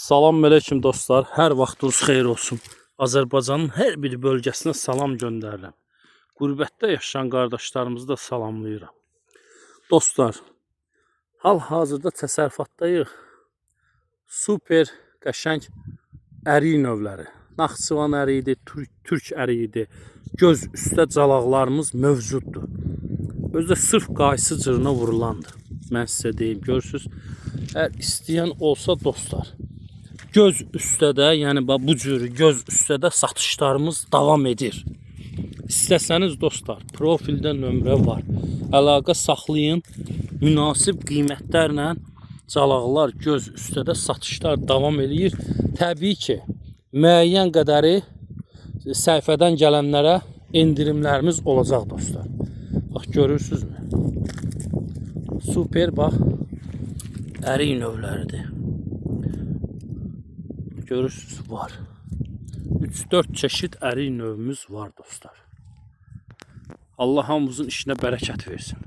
Salam aleyküm dostlar. Hər vaxtınız xeyir olsun. Azərbaycanın hər bir bölgəsinə salam göndərirəm. Qürbətdə yaşayan qardaşlarımızı da salamlayıram. Dostlar, hal-hazırda təsərrüfatdayıq. Super qəşəng ərik növləri. Naxçıvan əriyidir, türk əriyidir. Göz üstə calaqlarımız mövcuddur. Özü də sırf qaysı cırına vurulandır. Mən sizə deyim, görürsünüz. Əgər istəyən olsa dostlar, göz üstədə, yəni bu cür göz üstədə satışlarımız davam edir. İstəsəniz dostlar, profildə nömrə var. Əlaqə saxlayın, münasib qiymətlərlə calaqlar göz üstədə satışlar davam edir. Təbii ki, müəyyən qədəri səhifədən gələnlərə endirimlərimiz olacaq dostlar. Bax, görürsünüzmü? Super, bax, ərik növləridir. Görürsünüz, var. 3-4 çeşit ərik növümüz var dostlar. Allah hamımızın işinə bərəkət versin.